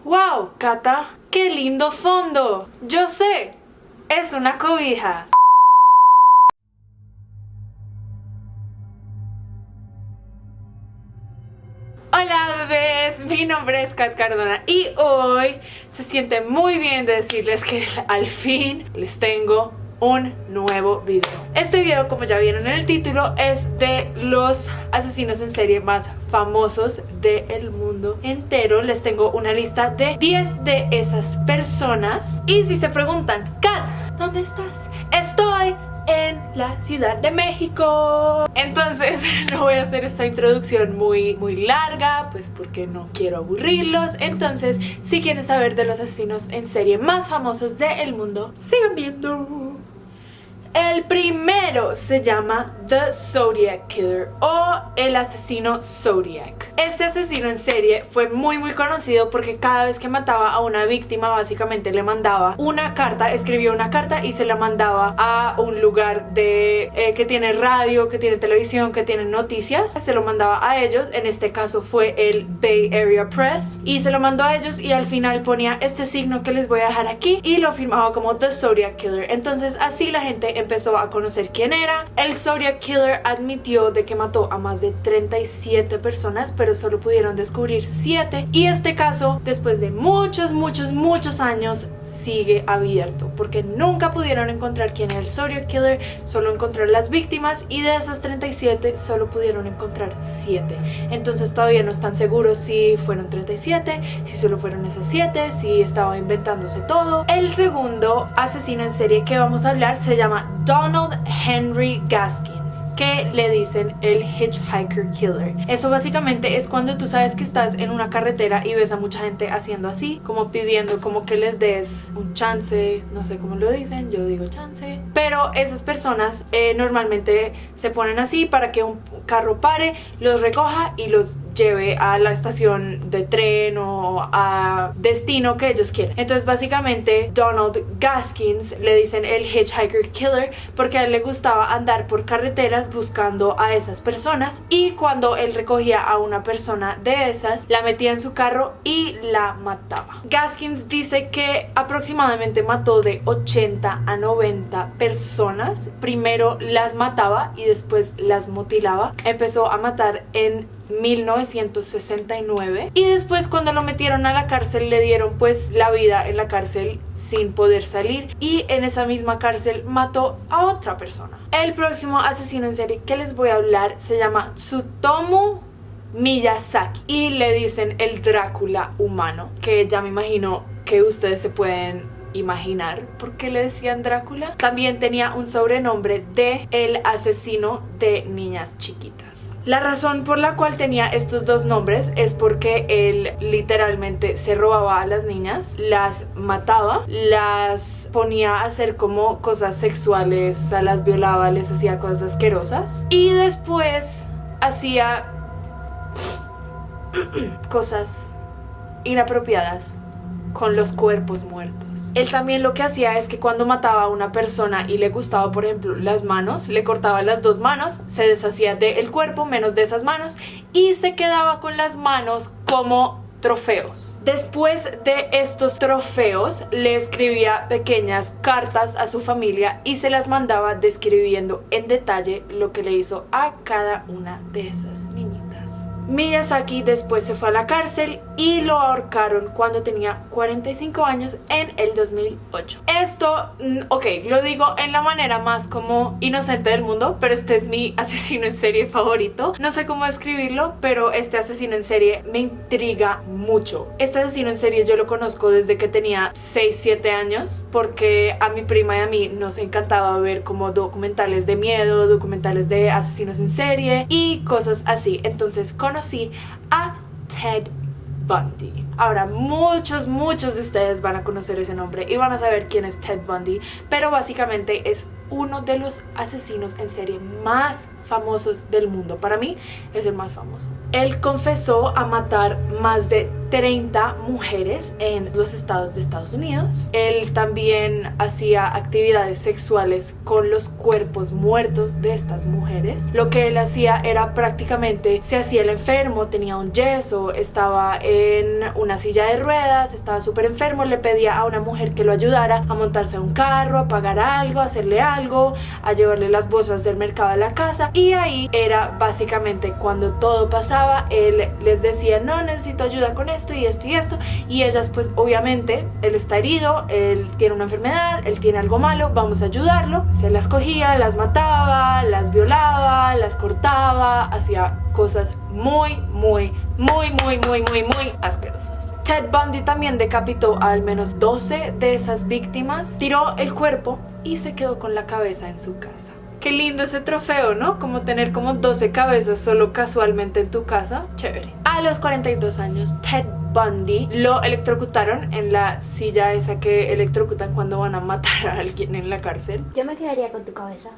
¡Wow, Cata! ¡Qué lindo fondo! Yo sé, es una cobija. Hola bebés, mi nombre es Kat Cardona y hoy se siente muy bien de decirles que al fin les tengo un nuevo video. Este video, como ya vieron en el título, es de los asesinos en serie más famosos del mundo entero. Les tengo una lista de 10 de esas personas. Y si se preguntan, Kat, ¿dónde estás? Estoy en la Ciudad de México. Entonces no voy a hacer esta introducción muy larga, pues porque no quiero aburrirlos. Entonces, si quieren saber de los asesinos en serie más famosos del mundo, sigan viendo. El primero se llama The Zodiac Killer o el asesino Zodiac. Este asesino en serie fue muy conocido porque cada vez que mataba a una víctima básicamente le mandaba una carta, escribía una carta y se la mandaba a un lugar que tiene radio, que tiene televisión, que tiene noticias. Se lo mandaba a ellos, en este caso fue el Bay Area Press, y se lo mandó a ellos y al final ponía este signo que les voy a dejar aquí y lo firmaba como The Zodiac Killer. Entonces así la gente empezó a conocer quién era. El Zodiac Killer admitió de que mató a más de 37 personas, pero solo pudieron descubrir 7, y este caso, después de muchos años, sigue abierto porque nunca pudieron encontrar quién era el Zodiac Killer, solo encontrar las víctimas, y de esas 37 solo pudieron encontrar 7. Entonces todavía no están seguros si fueron 37, si solo fueron esas 7, si estaba inventándose todo. El segundo asesino en serie que vamos a hablar se llama Donald Henry Gaskins, que le dicen el Hitchhiker Killer. Eso básicamente es cuando tú sabes que estás en una carretera y ves a mucha gente haciendo así, como pidiendo como que les des un chance, no sé cómo lo dicen, yo digo chance, pero esas personas normalmente se ponen así para que un carro pare, los recoja y los lleve a la estación de tren o a destino que ellos quieren. Entonces básicamente Donald Gaskins le dicen el Hitchhiker Killer porque a él le gustaba andar por carreteras buscando a esas personas, y cuando él recogía a una persona de esas, la metía en su carro y la mataba. Gaskins dice que aproximadamente mató de 80 a 90 personas. Primero las mataba y después las mutilaba. Empezó a matar en 1969 y después, cuando lo metieron a la cárcel, le dieron pues la vida en la cárcel sin poder salir, y en esa misma cárcel mató a otra persona. El próximo asesino en serie que les voy a hablar se llama Tsutomu Miyazaki y le dicen el Drácula humano, que ya me imagino que ustedes se pueden imaginar por qué le decían Drácula. También tenía un sobrenombre de el asesino de niñas chiquitas. La razón por la cual tenía estos dos nombres es porque él literalmente se robaba a las niñas, las mataba, las ponía a hacer como cosas sexuales, o sea, las violaba, les hacía cosas asquerosas y después hacía cosas inapropiadas con los cuerpos muertos. Él también lo que hacía es que cuando mataba a una persona y le gustaba, por ejemplo, las manos, le cortaba las dos manos, se deshacía del cuerpo menos de esas manos y se quedaba con las manos como trofeos. Después de estos trofeos le escribía pequeñas cartas a su familia y se las mandaba describiendo en detalle lo que le hizo a cada una de esas niñitas. Miyazaki después se fue a la cárcel y lo ahorcaron cuando tenía 45 años en el 2008. Esto, ok, lo digo en la manera más como inocente del mundo, pero este es mi asesino en serie favorito. No sé cómo describirlo, pero este asesino en serie me intriga mucho. Este asesino en serie yo lo conozco desde que tenía 6-7 años, porque a mi prima y a mí nos encantaba ver como documentales de miedo, documentales de asesinos en serie y cosas así. Entonces conocí a Ted Bundy. Ahora muchos de ustedes van a conocer ese nombre y van a saber quién es Ted Bundy, pero básicamente es uno de los asesinos en serie más famosos del mundo. Para mí es el más famoso. Él confesó a matar más de 30 mujeres en los estados de Estados Unidos. Él también hacía actividades sexuales con los cuerpos muertos de estas mujeres. Lo que él hacía era prácticamente, se hacía el enfermo, tenía un yeso, estaba en una silla de ruedas, estaba súper enfermo, le pedía a una mujer que lo ayudara a montarse a un carro, a pagar algo, a hacerle algo, a llevarle las bolsas del mercado a la casa, y ahí era básicamente cuando todo pasaba. Él les decía, no, necesito ayuda con esto y esto y esto, y ellas pues obviamente, él está herido, él tiene una enfermedad, él tiene algo malo, vamos a ayudarlo. Se las cogía, las mataba, las violaba, las cortaba, hacía cosas muy asquerosas. Ted Bundy también decapitó a al menos 12 de esas víctimas, tiró el cuerpo y se quedó con la cabeza en su casa. Qué lindo ese trofeo, ¿no? Como tener como 12 cabezas solo casualmente en tu casa. Chévere. A los 42 años, Ted Bundy lo electrocutaron en la silla esa que electrocutan cuando van a matar a alguien en la cárcel. Yo me quedaría con tu cabeza.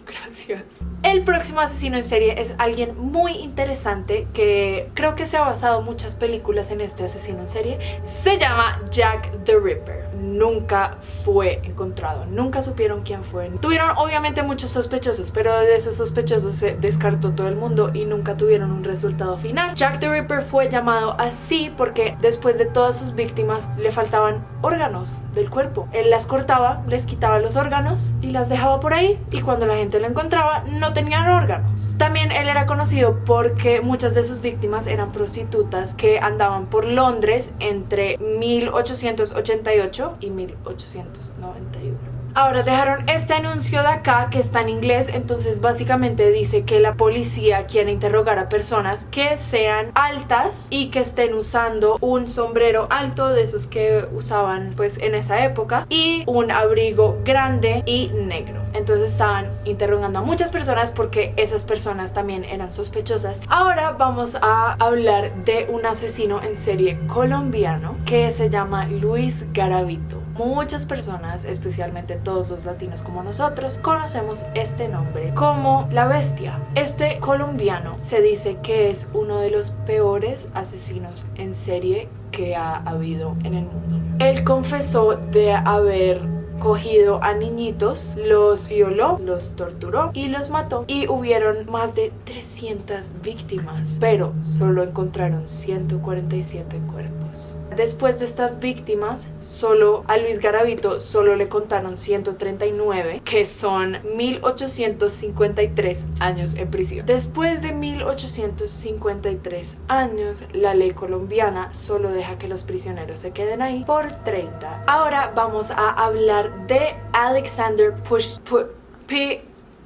Gracias. El próximo asesino en serie es alguien muy interesante que creo que se ha basado muchas películas en este asesino en serie. Se llama Jack the Ripper. Nunca fue encontrado, nunca supieron quién fue. Tuvieron obviamente muchos sospechosos, pero de esos sospechosos se descartó todo el mundo y nunca tuvieron un resultado final. Jack the Ripper fue llamado así porque después de todas sus víctimas le faltaban órganos del cuerpo. Él las cortaba, les quitaba los órganos y las dejaba por ahí, y cuando la gente lo encontraba no tenían órganos. También él era conocido porque muchas de sus víctimas eran prostitutas que andaban por Londres entre 1888 y 1891. Ahora dejaron este anuncio de acá que está en inglés, entonces básicamente dice que la policía quiere interrogar a personas que sean altas y que estén usando un sombrero alto de esos que usaban pues en esa época y un abrigo grande y negro. Entonces estaban interrogando a muchas personas porque esas personas también eran sospechosas. Ahora vamos a hablar de un asesino en serie colombiano que se llama Luis Garavito. Muchas personas, especialmente todos los latinos como nosotros, conocemos este nombre como La Bestia. Este colombiano se dice que es uno de los peores asesinos en serie que ha habido en el mundo. Él confesó de haber cogido a niñitos, los violó, los torturó y los mató, y hubieron más de 300 víctimas, pero solo encontraron 147 cuerpos. Después de estas víctimas, solo a Luis Garavito solo le contaron 139, que son 1853 años en prisión. Después de 1853 años, la ley colombiana solo deja que los prisioneros se queden ahí por 30. Ahora vamos a hablar de Alexander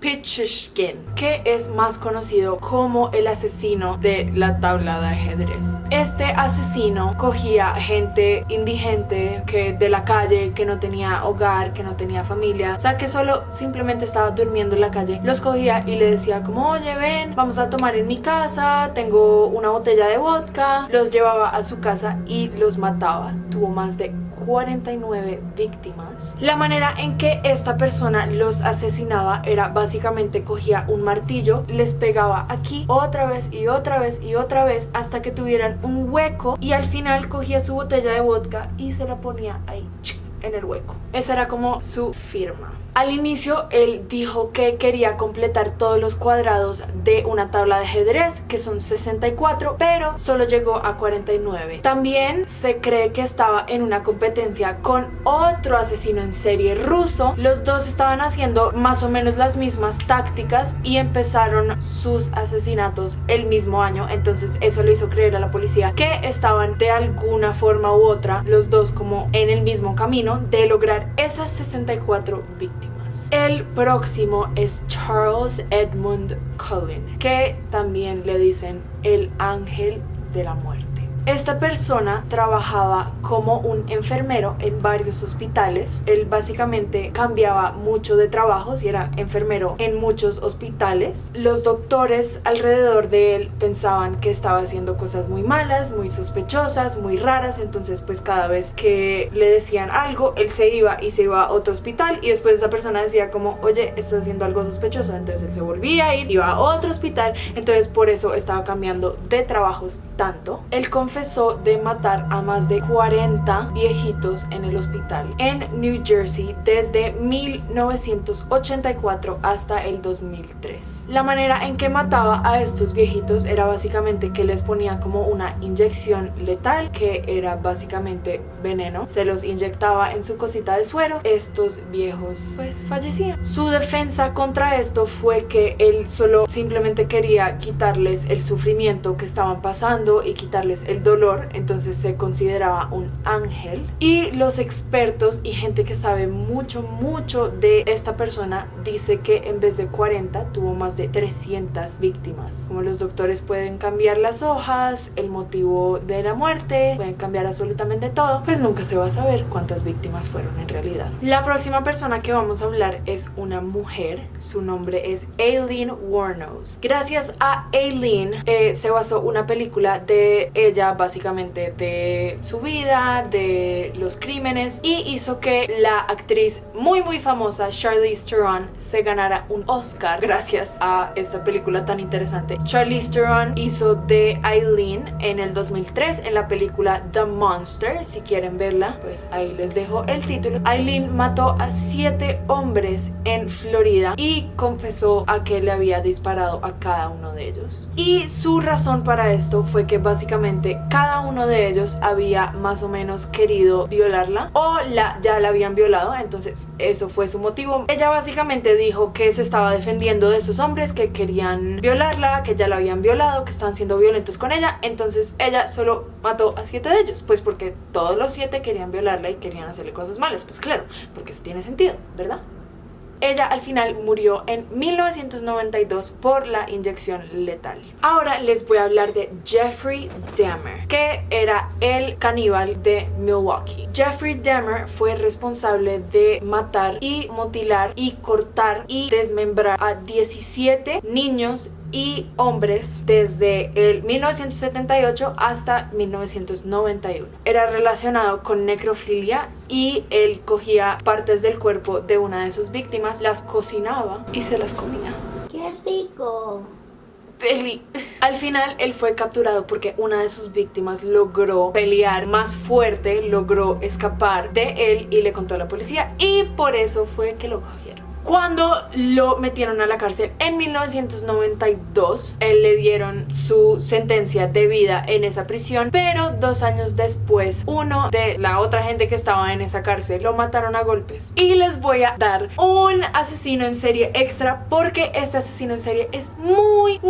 Pichushkin, que es más conocido como el asesino de la tabla de ajedrez. Este asesino cogía gente indigente, que de la calle, que no tenía hogar, que no tenía familia, o sea, que solo simplemente estaba durmiendo en la calle. Los cogía y le decía como, oye, ven, vamos a tomar en mi casa, tengo una botella de vodka. Los llevaba a su casa y los mataba. Tuvo más de 49 víctimas. La manera en que esta persona los asesinaba era básicamente cogía un martillo, les pegaba aquí otra vez y otra vez y otra vez hasta que tuvieran un hueco, y al final cogía su botella de vodka y se la ponía ahí en el hueco. Esa era como su firma. Al inicio él dijo que quería completar todos los cuadrados de una tabla de ajedrez, que son 64, pero solo llegó a 49. También se cree que estaba en una competencia con otro asesino en serie ruso. Los dos estaban haciendo más o menos las mismas tácticas y empezaron sus asesinatos el mismo año, entonces eso le hizo creer a la policía que estaban de alguna forma u otra los dos como en el mismo camino de lograr esas 64 víctimas. El próximo es Charles Edmund Cullen, que también le dicen el ángel de la muerte. Esta persona trabajaba como un enfermero en varios hospitales. Él básicamente cambiaba mucho de trabajos y era enfermero en muchos hospitales. Los doctores alrededor de él pensaban que estaba haciendo cosas muy malas, muy sospechosas, muy raras. Entonces pues cada vez que le decían algo, él se iba a otro hospital, y después esa persona decía como, oye, estás haciendo algo sospechoso. Entonces él se volvía a ir, iba a otro hospital. Entonces por eso estaba cambiando de trabajos tanto. Él confesó confesó de matar a más de 40 viejitos en el hospital en New Jersey desde 1984 hasta el 2003. La manera en que mataba a estos viejitos era básicamente que les ponía como una inyección letal, que era básicamente veneno. Se los inyectaba en su cosita de suero. Estos viejos pues fallecían. Su defensa contra esto fue que él solo simplemente quería quitarles el sufrimiento que estaban pasando y quitarles el dolor, entonces se consideraba un ángel. Y los expertos y gente que sabe mucho de esta persona dice que en vez de 40 tuvo más de 300 víctimas. Como los doctores pueden cambiar las hojas, el motivo de la muerte, pueden cambiar absolutamente todo, pues nunca se va a saber cuántas víctimas fueron en realidad. La próxima persona que vamos a hablar es una mujer. Su nombre es Aileen Wuornos. Gracias a Aileen se basó una película de ella, básicamente de su vida, de los crímenes, y hizo que la actriz muy famosa Charlize Theron se ganara un Oscar gracias a esta película tan interesante. Charlize Theron hizo de Aileen en el 2003 en la película The Monster. Si quieren verla, pues ahí les dejo el título. Aileen mató a 7 hombres en Florida y confesó a que le había disparado a cada uno de ellos. Y su razón para esto fue que básicamente cada uno de ellos había más o menos querido violarla o ya la habían violado, entonces eso fue su motivo. Ella básicamente dijo que se estaba defendiendo de esos hombres que querían violarla, que ya la habían violado, que estaban siendo violentos con ella, entonces ella solo mató a 7 de ellos, pues porque todos los 7 querían violarla y querían hacerle cosas malas, pues claro, porque eso tiene sentido, ¿verdad? Ella al final murió en 1992 por la inyección letal. Ahora les voy a hablar de Jeffrey Dahmer, que era el caníbal de Milwaukee. Jeffrey Dahmer fue responsable de matar y mutilar y cortar y desmembrar a 17 niños y hombres desde el 1978 hasta 1991. Era relacionado con necrofilia y él cogía partes del cuerpo de una de sus víctimas, las cocinaba y se las comía. ¡Qué rico! Al final él fue capturado porque una de sus víctimas logró pelear más fuerte, logró escapar de él y le contó a la policía, y por eso fue que lo cogieron. Cuando lo metieron a la cárcel en 1992, él le dieron su sentencia de vida en esa prisión, pero 2 años después, uno de la otra gente que estaba en esa cárcel lo mataron a golpes. Y les voy a dar un asesino en serie extra porque este asesino en serie es muy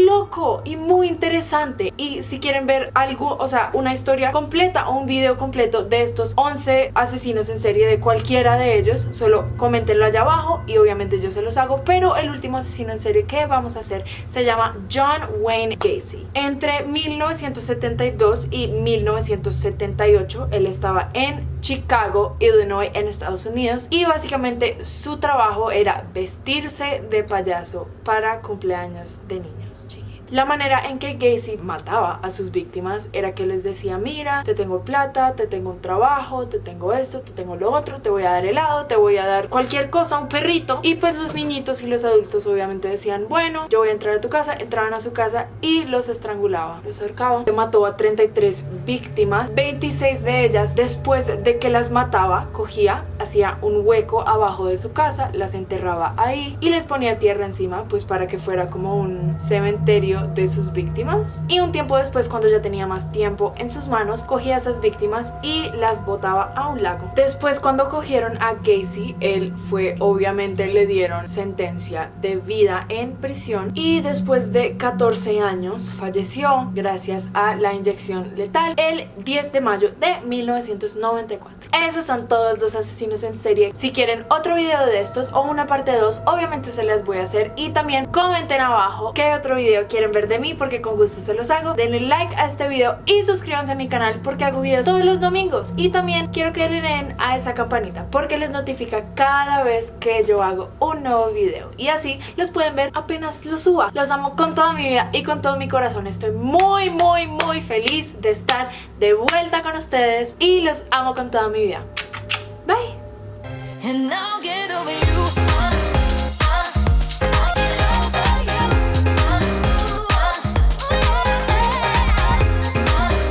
loco y muy interesante. Y si quieren ver algo, o sea, una historia completa o un video completo de estos 11 asesinos en serie, de cualquiera de ellos, solo coméntenlo allá abajo y obviamente yo se los hago. Pero el último asesino en serie que vamos a hacer se llama John Wayne Gacy. Entre 1972 y 1978 él estaba en Chicago, Illinois, en Estados Unidos, y básicamente su trabajo era vestirse de payaso para cumpleaños de niños chiquitos. La manera en que Gacy mataba a sus víctimas era que les decía: mira, te tengo plata, te tengo un trabajo, te tengo esto, te tengo lo otro, te voy a dar helado, te voy a dar cualquier cosa, un perrito. Y pues los niñitos y los adultos obviamente decían: bueno, yo voy a entrar a tu casa. Entraban a su casa y los estrangulaba, los ahorcaba. Mató a 33 víctimas, 26 de ellas, después de que las mataba, cogía, hacía un hueco abajo de su casa, las enterraba ahí y les ponía tierra encima, pues para que fuera como un cementerio de sus víctimas. Y un tiempo después, cuando ya tenía más tiempo en sus manos, cogía a esas víctimas y las botaba a un lago. Después, cuando cogieron a Gacy, él fue, obviamente le dieron sentencia de vida en prisión, y después de 14 años falleció gracias a la inyección letal el 10 de mayo de 1994. Esos son todos los asesinos en serie. Si quieren otro video de estos o una parte 2, obviamente se las voy a hacer, y también comenten abajo qué otro video quieren ver de mí, porque con gusto se los hago. Denle like a este video y suscríbanse a mi canal porque hago videos todos los domingos, y también quiero que le den a esa campanita porque les notifica cada vez que yo hago un nuevo video, y así los pueden ver apenas los suba. Los amo con toda mi vida y con todo mi corazón. Estoy muy feliz de estar de vuelta con ustedes y los amo con toda mi vida. Bye.